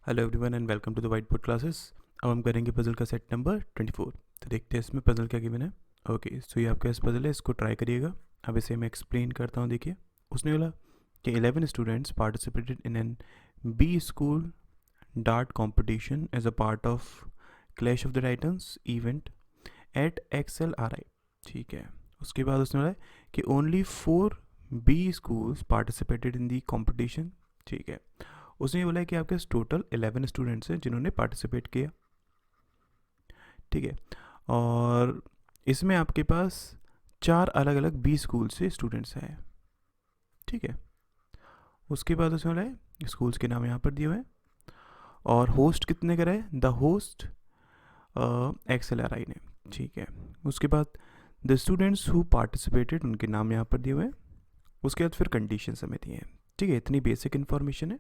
Hello everyone and welcome to the white board classes. अब हम करेंगे पजल का सेट नंबर 24। तो देखते हैं इसमें पजल क्या गिवन है। ओके, सो ये आपका इस पजल है, इसको ट्राई करिएगा। अब इसे मैं एक्सप्लेन करता हूँ। देखिए, उसने बोला कि 11 students participated in an B school dart competition as a part of Clash of the Titans event at XLRI। ठीक है, उसके बाद उसने बोला कि only 4 B schools participated in the competition. ठीक है, उसने ये बोला है कि आपके टोटल 11 स्टूडेंट्स हैं जिन्होंने पार्टिसिपेट किया। ठीक है, और इसमें आपके पास 4 अलग अलग बी स्कूल से स्टूडेंट्स हैं। ठीक है, उसके बाद उसमें बोला है स्कूल्स के नाम यहाँ पर दिए हुए हैं और होस्ट कितने करे, द होस्ट XLRI ने। ठीक है, उसके बाद द स्टूडेंट्स हु पार्टिसिपेटेड उनके नाम यहाँ पर दिए हुए हैं। उसके बाद फिर कंडीशन हमें दिए हैं। ठीक है, इतनी बेसिक इन्फॉर्मेशन है।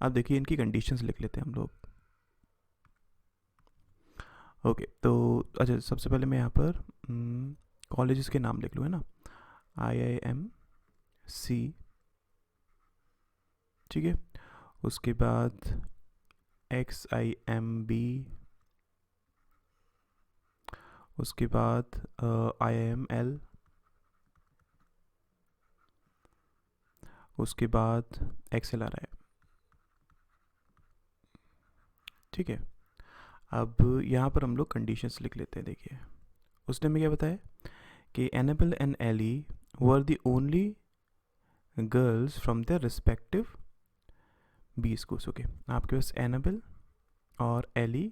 अब देखिए इनकी कंडीशंस लिख लेते हैं हम लोग। ओके, तो अच्छा, सबसे पहले मैं यहाँ पर कॉलेजेस के नाम लिख लूँ, है ना। IIMC। ठीक है, उसके बाद XIMB, उसके बाद IIML, उसके बाद XLRI। ठीक है, अब यहाँ पर हम लोग कंडीशंस लिख लेते हैं। देखिए, उसने हमें क्या बताया कि Annabel and Ellie were the only girls from their respective B schools. Okay, आपके पास एनाबेल और एली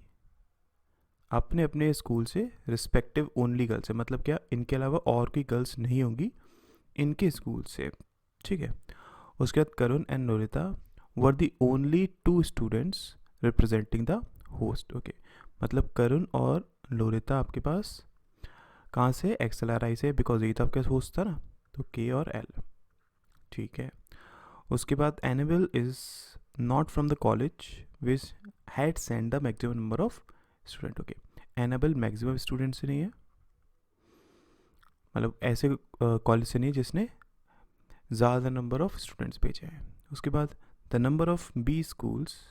अपने अपने स्कूल से रिस्पेक्टिव ओनली गर्ल्स है, मतलब क्या, इनके अलावा और कोई गर्ल्स नहीं होंगी इनके स्कूल से। ठीक है, उसके बाद Karun and Loretta were the only 2 students representing the host. Okay, मतलब करुण और लोरिता आपके पास कहाँ से, XLRI से, बिकॉज ये तो आपके पास होस्ट था ना, तो K और L। ठीक है, उसके बाद enable is not from the college which had send the maximum number of student. Okay, enable maximum student से नहीं है, मतलब ऐसे कॉलेज से नहीं जिसने ज़्यादा नंबर ऑफ स्टूडेंट्स भेजे हैं। उसके बाद the number of B schools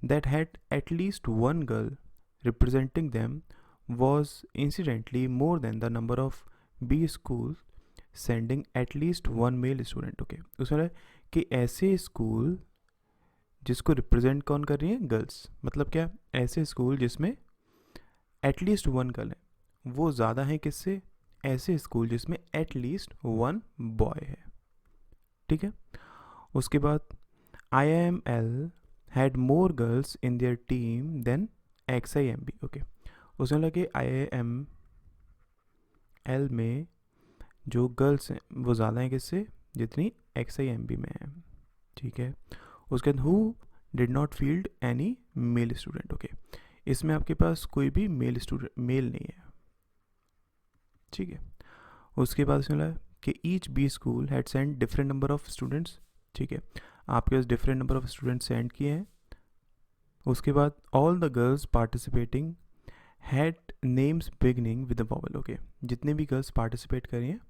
that had at least one girl representing them was incidentally more than the number of B schools sending at least one male student। Okay, उसमें कि ऐसे school जिसको represent कौन कर रही है, गर्ल्स, मतलब क्या, ऐसे स्कूल जिसमें एटलीस्ट वन गर्ल है वो ज़्यादा है किससे, ऐसे स्कूल जिसमें एटलीस्ट वन बॉय है। ठीक है, उसके बाद IIML had more girls in their team than XIMB। Okay, उसमें लगे IIML में जो गर्ल्स हैं वो ज़्यादा हैं किससे, जितनी XIMB में है। ठीक है, उसके बाद who did not field any male student. Okay, इसमें आपके पास कोई भी मेल नहीं है। ठीक है, उसके बाद इसमें लगा कि each B school had send different number of students. ठीक है, आपके पास different number of students send किए हैं। उसके बाद all the girls participating had names beginning with the vowel. Okay, जितने भी गर्ल्स पार्टिसिपेट कर रही हैं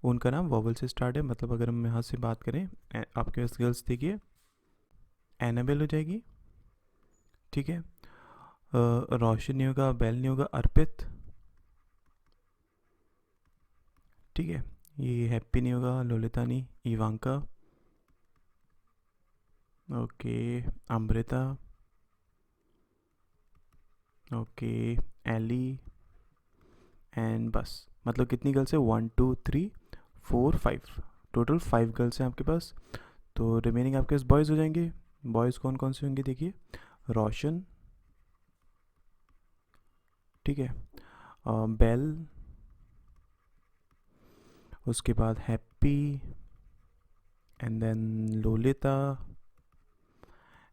उनका नाम वॉवल से स्टार्ट है। मतलब अगर हम यहाँ से बात करें, आपके पास गर्ल्स देखिए, एनाबेल हो जाएगी। ठीक है, रोशन नहीं होगा, बेल नहीं होगा, अर्पित। ठीक है, ये हैप्पी नहीं होगा, लोलिता नहीं, Ivanka. Okay, Amrita. Okay, Ellie, and बस। मतलब कितनी गर्ल्स है, 1 2 3 4 5, टोटल 5 गर्ल्स हैं आपके पास। तो रिमेनिंग आपके पास बॉयज़ हो जाएंगे। बॉयज़ कौन कौन से होंगे, देखिए, रोशन, ठीक है, बेल, उसके बाद Happy, and then Lolita,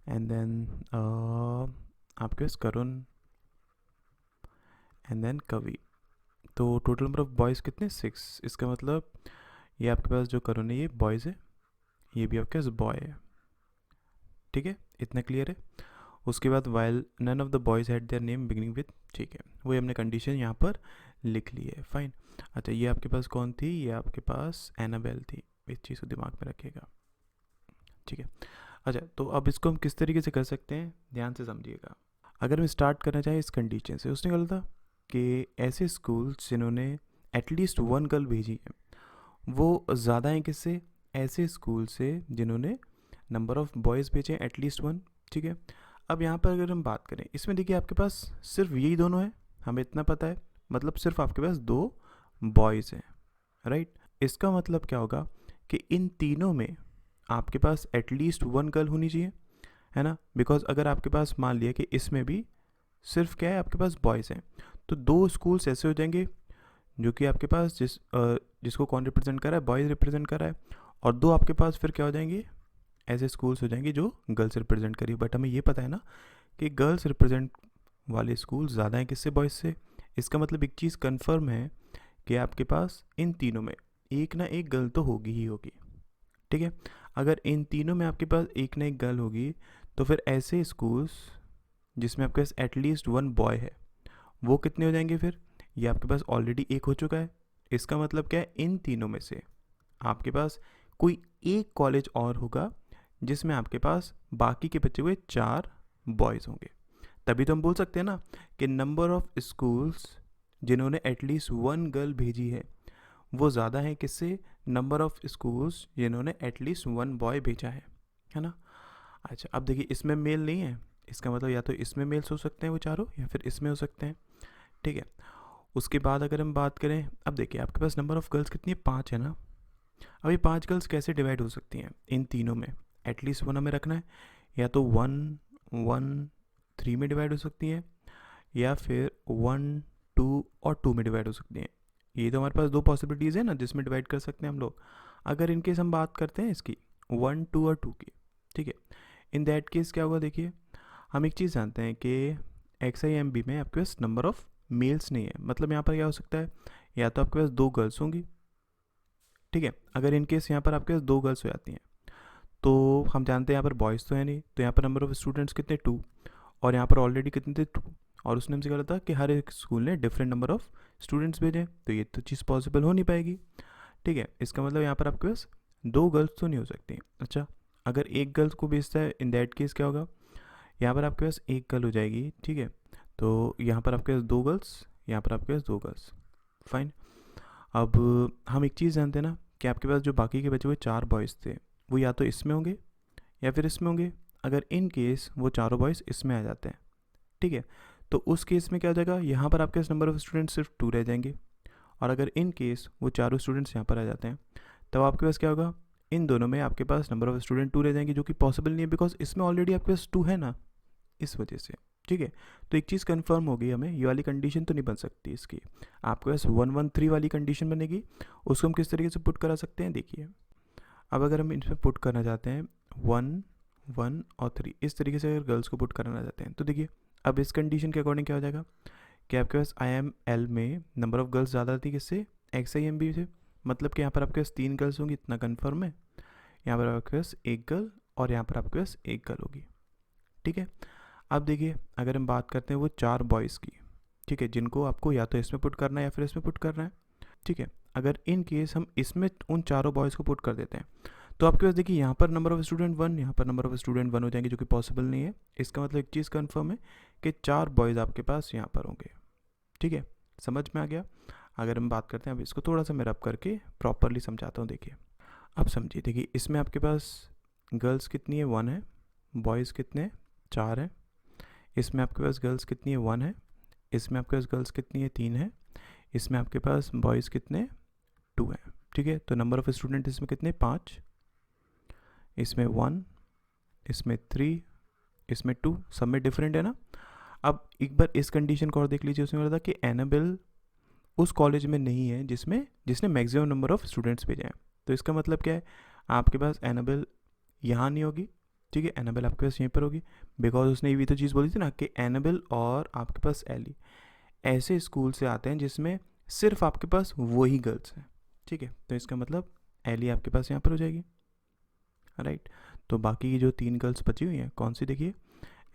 and then आपके पास करुण, एंड देन कवि। तो टोटल नंबर ऑफ बॉयज़ कितने, 6। इसका मतलब ये आपके पास जो करुण है ये बॉयज़ है, ये भी आपके पास बॉय है। ठीक है, इतना क्लियर है। उसके बाद while none of the boys had their name beginning with. ठीक है, वही हमने कंडीशन यहाँ पर लिख ली है। फाइन। अच्छा, ये आपके पास कौन थी, ये आपके पास एनाबेल थी, इस चीज़ को दिमाग में रखिएगा। ठीक है, अच्छा, तो अब इसको हम किस तरीके से कर सकते हैं, ध्यान से समझिएगा। अगर हम स्टार्ट करना चाहें इस कंडीशन से, उसने कहा था कि ऐसे स्कूल्स जिन्होंने एटलीस्ट वन गर्ल भेजी है वो ज़्यादा हैं किससे, ऐसे स्कूल से जिन्होंने नंबर ऑफ़ बॉयज़ भेजे एटलीस्ट वन। ठीक है, अब यहाँ पर अगर हम बात करें, इसमें देखिए आपके पास सिर्फ यही दोनों हैं, हमें इतना पता है, मतलब सिर्फ आपके पास 2 बॉयज़ हैं, राइट। इसका मतलब क्या होगा कि इन तीनों में आपके पास एटलीस्ट वन गर्ल होनी चाहिए, है ना। बिकॉज अगर आपके पास मान लिया कि इसमें भी सिर्फ क्या है, आपके पास बॉयज़ हैं, तो 2 स्कूल्स ऐसे हो जाएंगे जो कि आपके पास जिसको कौन रिप्रेजेंट कर रहा है, बॉयज़ रिप्रेजेंट कर रहा है, और 2 आपके पास फिर क्या हो जाएंगे, ऐसे स्कूल्स हो जाएंगे जो गर्ल्स रिप्रेजेंट करिए। बट हमें ये पता है ना कि गर्ल्स रिप्रेजेंट वाले स्कूल ज़्यादा हैं किससे, बॉयज़ से। इसका मतलब एक चीज़ कंफर्म है कि आपके पास इन तीनों में एक ना एक गर्ल तो होगी ही होगी। ठीक है, अगर इन तीनों में आपके पास एक ना एक गर्ल होगी तो फिर ऐसे स्कूल्स जिसमें आपके पास एटलीस्ट वन बॉय है वो कितने हो जाएंगे, फिर ये आपके पास ऑलरेडी एक हो चुका है। इसका मतलब क्या है, इन तीनों में से आपके पास कोई एक कॉलेज और होगा जिसमें आपके पास बाकी के बचे हुए 4 बॉयज़ होंगे। तभी तो हम बोल सकते हैं ना कि नंबर ऑफ़ स्कूल्स जिन्होंने एटलीस्ट वन गर्ल भेजी है वो ज़्यादा है किससे, नंबर ऑफ़ स्कूल्स जिन्होंने एटलीस्ट वन बॉय भेजा है ना। अच्छा, अब देखिए इसमें मेल नहीं है, इसका मतलब या तो इसमें मेल्स हो सकते हैं वो चारों, या फिर इसमें हो सकते हैं। ठीक है, उसके बाद अगर हम बात करें, अब देखिए आपके पास नंबर ऑफ़ गर्ल्स कितनी है, 5 है ना। अब ये 5 गर्ल्स कैसे डिवाइड हो सकती हैं इन तीनों में, एटलीस्ट वन हमें रखना है, या तो 1 1 3 में डिवाइड हो सकती हैं, या फिर 1 2 और 2 में डिवाइड हो सकती हैं। ये तो हमारे पास 2 पॉसिबिलिटीज़ है ना जिसमें डिवाइड कर सकते हैं हम लोग। अगर इनकेस हम बात करते हैं इसकी 1 2 और 2 की, ठीक है, इन दैट केस क्या होगा, देखिए हम एक चीज़ जानते हैं कि XIMB में आपके पास नंबर ऑफ़ मेल्स नहीं है, मतलब यहाँ पर क्या हो सकता है, या तो आपके पास 2 गर्ल्स होंगी। ठीक है, अगर इनकेस यहाँ पर आपके पास 2 गर्ल्स हो जाती हैं तो हम जानते हैं यहाँ पर बॉयज़ तो है नहीं, तो यहाँ पर नंबर ऑफ़ स्टूडेंट्स कितने, 2, और यहाँ पर ऑलरेडी कितने थे, 2, और उसने हमसे कहा था कि हर एक स्कूल ने डिफरेंट नंबर ऑफ़ स्टूडेंट्स भेजे, तो ये तो चीज़ पॉसिबल हो नहीं पाएगी। ठीक है, इसका मतलब यहाँ पर आपके पास 2 गर्ल्स तो नहीं हो सकती। अच्छा, अगर एक गर्ल्स को भेजता है, इन दैट केस क्या होगा, यहाँ पर आपके पास एक गर्ल हो जाएगी। ठीक है, तो यहाँ पर आपके पास 2 गर्ल्स, यहाँ पर आपके पास 2 गर्ल्स, फाइन। अब हम एक चीज़ जानते हैं ना कि आपके पास जो बाकी के बचे हुए 4 बॉयज़ थे वो या तो इसमें होंगे या फिर इसमें होंगे। अगर इन केस वो चारों बॉयज़ इसमें आ जाते हैं, ठीक है, तो उस केस में क्या हो जाएगा, यहाँ पर आपके पास नंबर ऑफ़ स्टूडेंट्स सिर्फ 2 रह जाएंगे। और अगर इन केस वो चारों स्टूडेंट्स यहाँ पर आ जाते हैं तब आपके पास क्या होगा, इन दोनों में आपके पास नंबर ऑफ़ स्टूडेंट 2 रह जाएंगे, जो कि पॉसिबल नहीं है बिकॉज इसमें ऑलरेडी आपके पास 2 है ना, इस वजह से। ठीक है, तो एक चीज़ कंफर्म हो गई हमें, ये वाली कंडीशन तो नहीं बन सकती इसकी। आपके पास 1 1 3 वाली कंडीशन बनेगी, उसको हम किस तरीके से पुट करा सकते हैं, देखिए। अब अगर हम इसमें पुट करना चाहते हैं 1 1 और 3, इस तरीके से अगर गर्ल्स को पुट करना चाहते हैं तो देखिए अब इस कंडीशन के अकॉर्डिंग क्या हो जाएगा कि आपके पास IML में नंबर ऑफ़ गर्ल्स ज़्यादा थी किससे, XIMB से, मतलब कि यहाँ पर आपके पास 3 गर्ल्स होंगी, इतना कन्फर्म है। यहाँ पर आपके पास एक गर्ल और यहाँ पर आपके पास एक गर्ल होगी। ठीक है, अब देखिए अगर हम बात करते हैं वो 4 बॉयज़ की, ठीक है, जिनको आपको या तो इसमें पुट करना है या फिर इसमें पुट करना है। ठीक है, अगर इन केस हम इसमें उन चारों बॉयज़ को पुट कर देते हैं तो आपके पास देखिए यहाँ पर नंबर ऑफ़ स्टूडेंट 1, यहाँ पर नंबर ऑफ़ स्टूडेंट 1 हो जाएंगे, जो कि पॉसिबल नहीं है। इसका मतलब एक चीज़ कंफर्म है कि 4 बॉयज़ आपके पास यहाँ पर होंगे। ठीक है, समझ में आ गया। अगर हम बात करते हैं, अब इसको थोड़ा सा मैं रब करके प्रॉपरली समझाता हूँ। देखिए अब समझिए, देखिए इसमें आपके पास गर्ल्स कितनी है, 1 है, बॉयज़ कितने हैं, 4 है। इसमें आपके पास गर्ल्स कितनी है, 1 है। इसमें आपके पास गर्ल्स कितनी है, 3 है। इसमें आपके पास बॉयज़ कितने, 2 है। ठीक है, तो नंबर ऑफ़ स्टूडेंट इसमें कितने, 5, इसमें 1, इसमें 3, इसमें 2, सब में डिफरेंट है ना। अब एक बार इस कंडीशन को और देख लीजिए, उसमें बोला था कि एनाबेल उस कॉलेज में नहीं है जिसने मैक्सिमम नंबर ऑफ़ स्टूडेंट्स भेजे हैं। तो इसका मतलब क्या है, आपके पास एनाबेल यहाँ नहीं होगी। ठीक है, एनाबेल आपके पास यहीं पर होगी, बिकॉज उसने ये भी तो चीज़ बोली थी ना कि एनाबेल और आपके पास एली ऐसे स्कूल से आते हैं जिसमें सिर्फ आपके पास वही गर्ल्स हैं। ठीक है, तो इसका मतलब एली आपके पास यहाँ पर हो जाएगी, राइट। तो बाकी की जो 3 गर्ल्स बची हुई हैं कौन सी, देखिए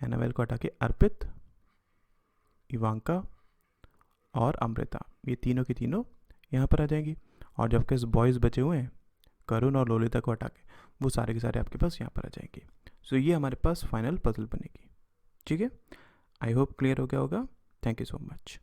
एनाबेल को हटा के अर्पित, इवांका और अमृता, ये तीनों की तीनों यहाँ पर आ जाएंगी। और जब के बॉयज़ बचे हुए हैं करुण और लोलिता को हटा के वो सारे के सारे आपके पास यहाँ पर आ जाएंगे। सो ये हमारे पास फाइनल पजल बनेगी। ठीक है, आई होप क्लियर हो गया होगा। Thank you so much.